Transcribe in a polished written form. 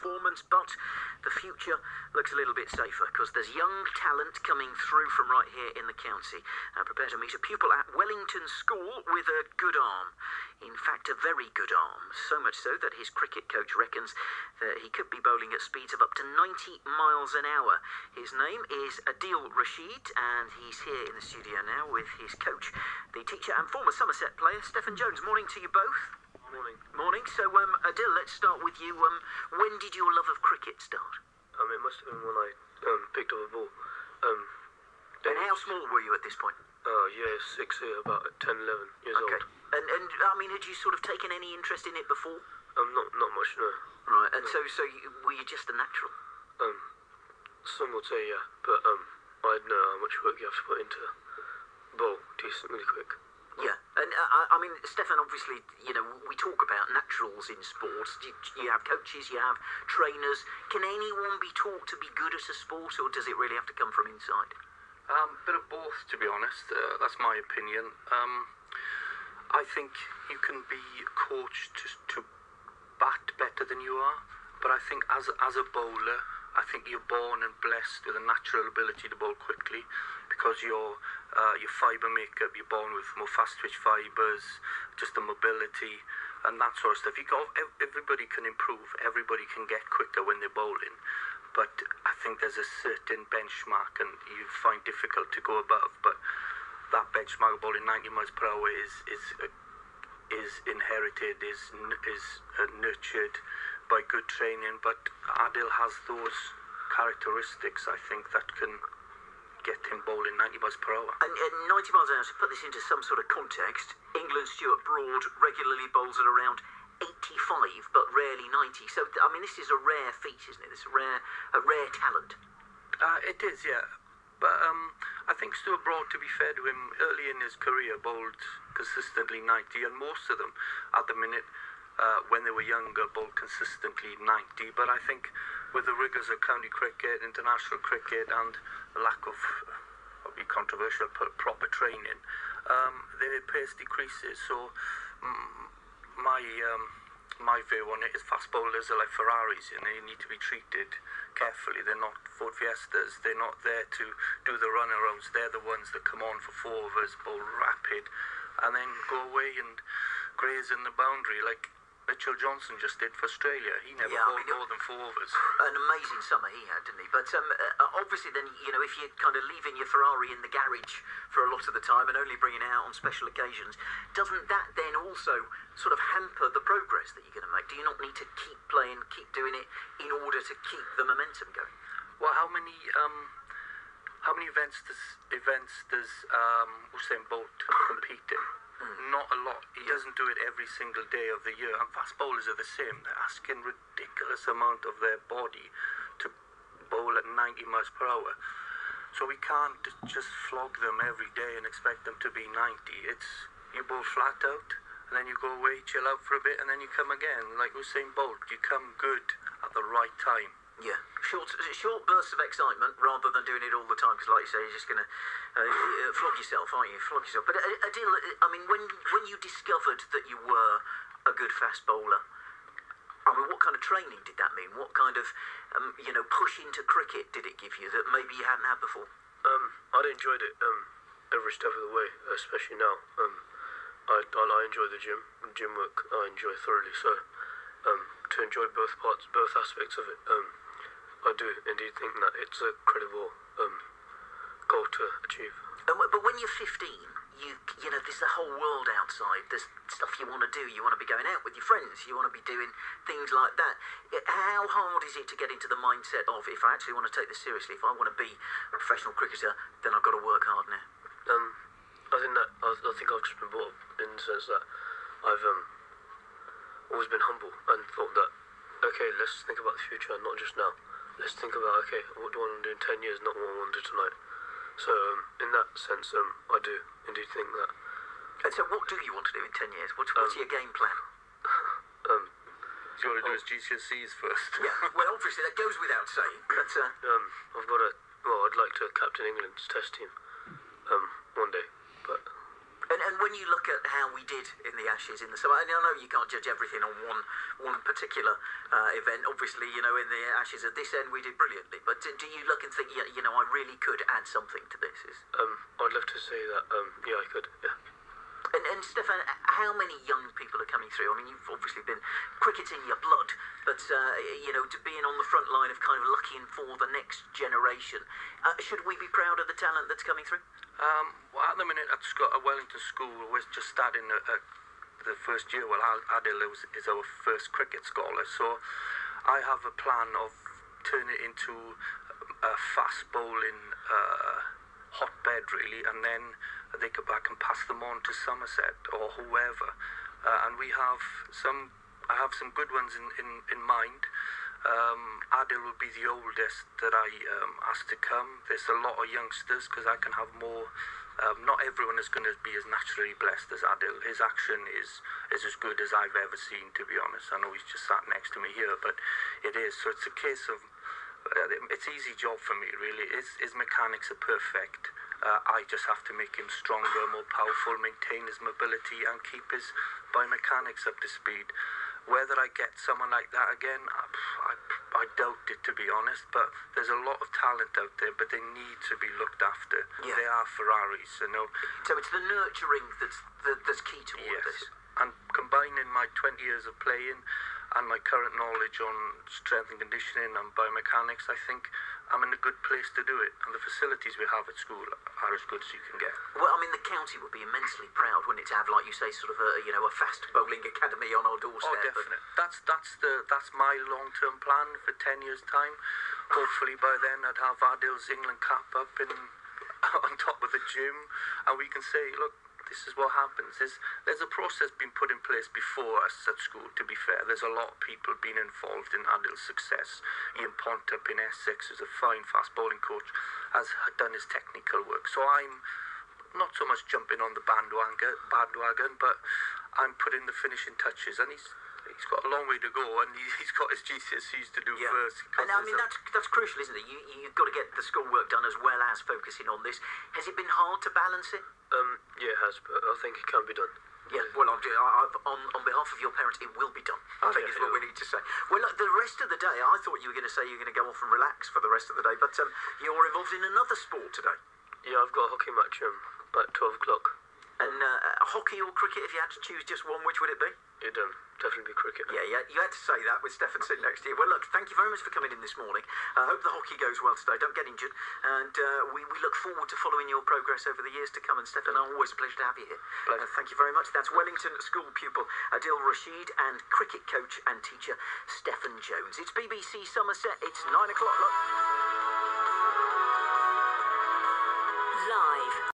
performance, but the future looks a little bit safer because there's young talent coming through from right here in the county. Prepare to meet a pupil at Wellington School with a good arm. In fact, a very good arm. So much so that his cricket coach reckons that he could be bowling at speeds of up to 90 miles an hour. His name is Aadil Rashid, and he's here in the studio now with his coach, the teacher and former Somerset player, Steffan. Morning to you both. Morning. Morning. So, Aadil, let's start with you. When did your love of cricket start? It must have been when I picked up a ball. And how small were you at this point? Year 6 here, about 10, 11 years old. And I mean, had you sort of taken any interest in it before? Not much, no. Right. And no. so were you just a natural? Some would say yeah, but I know how much work you have to put into bowl decently quick. Yeah, and I mean, Steffan, obviously, you know, we talk about naturals in sports. You have coaches, you have trainers. Can anyone be taught to be good at a sport, or does it really have to come from inside? Bit of both, to be honest. That's my opinion. I think you can be coached to bat better than you are, but I think as a bowler, I think you're born and blessed with a natural ability to bowl quickly because your fibre makeup, you're born with more fast twitch fibres, just the mobility and that sort of stuff. Everybody can improve, everybody can get quicker when they're bowling, but I think there's a certain benchmark and you find difficult to go above, but that benchmark of bowling 90 miles per hour is inherited, is nurtured by good training, but Aadil has those characteristics, I think, that can get him bowling 90 miles per hour. And 90 miles an hour, to put this into some sort of context, England's Stuart Broad regularly bowls at around 85, but rarely 90. So, I mean, this is a rare feat, isn't it? It's a rare talent. It is, yeah. But I think Stuart Broad, to be fair to him, early in his career bowled consistently 90, and most of them at the minute, when they were younger, bowled consistently 90. But I think with the rigours of county cricket, international cricket, and the lack of, I'll be controversial, proper training, their pace decreases. So my view on it is fast bowlers are like Ferraris, and they need to be treated carefully. They're not Ford Fiestas. They're not there to do the runarounds. They're the ones that come on for 4 overs, bowl rapid, and then go away and graze in the boundary like Mitchell Johnson just did for Australia. He never bowled more than 4 overs. An amazing summer he had, didn't he? But obviously then, you know, if you're kind of leaving your Ferrari in the garage for a lot of the time and only bringing it out on special occasions, doesn't that then also sort of hamper the progress that you're going to make? Do you not need to keep playing, keep doing it in order to keep the momentum going? Well, how many events does Usain Bolt compete in? Not a lot. He doesn't do it every single day of the year. And fast bowlers are the same. They're asking ridiculous amount of their body to bowl at 90 miles per hour. So we can't just flog them every day and expect them to be 90. It's you bowl flat out, and then you go away, chill out for a bit, and then you come again. Like Usain Bolt, you come good at the right time. Yeah, short bursts of excitement rather than doing it all the time, because like you say, you're just going to flog yourself, aren't you? Flog yourself. But Aadil, I mean, when you discovered that you were a good fast bowler, I mean, what kind of training did that mean? What kind of, push into cricket did it give you that maybe you hadn't had before? I'd enjoyed it every step of the way, especially now. I enjoy the gym work. I enjoy thoroughly. So to enjoy both aspects of it. I do indeed think that it's a credible goal to achieve. But when you're 15, you know, there's the whole world outside. There's stuff you want to do. You want to be going out with your friends. You want to be doing things like that. How hard is it to get into the mindset of, if I actually want to take this seriously, if I want to be a professional cricketer, then I've got to work hard now? I think I've just been brought up in the sense that I've always been humble and thought that, okay, let's think about the future and not just now. Let's think about, okay, what do I want to do in 10 years, not what I want to do tonight. So, in that sense, I do indeed think that. And so what do you want to do in 10 years? What's your game plan? You want to do his GCSEs first. Yeah, well, obviously, that goes without saying, but... I'd like to captain England's test team one day, but... And And when you look at how we did in the Ashes in the summer, and I know you can't judge everything on one particular event. Obviously, in the Ashes at this end we did brilliantly. But do you look and think, I really could add something to this? I'd love to say that, yeah, I could, yeah. And Steffan, how many young people are coming through? I mean, you've obviously been cricket in your blood, but to being on the front line of kind of looking for the next generation, should we be proud of the talent that's coming through? Well, at the minute at Wellington School, we're just starting the first year. Well, Aadil is our first cricket scholar, so I have a plan of turning it into a fast bowling hotbed, really, and then they go back and pass them on to Somerset or whoever. And I have some good ones in mind. Aadil will be the oldest that I asked to come. There's a lot of youngsters because I can have more. Not everyone is going to be as naturally blessed as Aadil. His action is as good as I've ever seen, to be honest. I know he's just sat next to me here, but it is. So it's a case of, it's an easy job for me, really. His mechanics are perfect. I just have to make him stronger, more powerful, maintain his mobility and keep his biomechanics up to speed. Whether I get someone like that again, I doubt it, to be honest, but there's a lot of talent out there, but they need to be looked after. Yeah. They are Ferraris, So it's the nurturing that's key to all of this. And combining my 20 years of playing and my current knowledge on strength and conditioning and biomechanics, I think I'm in a good place to do it. And the facilities we have at school are as good as you can get. Well, I mean, the county would be immensely proud, wouldn't it, to have, like you say, sort of a fast bowling academy on our doorstep. Oh, definitely. That's my long-term plan for 10 years' time. Hopefully by then I'd have Aadil's England cap up on top of the gym, and we can say, look, this is what happens. There's a process being put in place before us at school, to be fair. There's a lot of people being involved in Aadil's success. Ian Pontup in Essex, who's a fine fast bowling coach, has done his technical work. So I'm not so much jumping on the bandwagon, but I'm putting the finishing touches. And he's got a long way to go, and he's got his GCSEs to do first. And I mean, that's crucial, isn't it? You've got to get the schoolwork done as well as focusing on this. Has it been hard to balance it? Yeah, it has, but I think it can be done. Yeah, well, on behalf of your parents, it will be done. I think is what we need to say. Well, look, the rest of the day, I thought you were going to say you're going to go off and relax for the rest of the day, but you're involved in another sport today. Yeah, I've got a hockey match at 12 o'clock. And hockey or cricket, if you had to choose just one, which would it be? It'd definitely be cricket. Yeah, you had to say that with Steffan sitting next to you. Well, look, thank you very much for coming in this morning. I hope the hockey goes well today. Don't get injured. And we look forward to following your progress over the years to come. And Steffan, always a pleasure to have you here. Thank you very much. That's Wellington school pupil Aadil Rashid and cricket coach and teacher Steffan Jones. It's BBC Somerset. It's 9 o'clock. Look.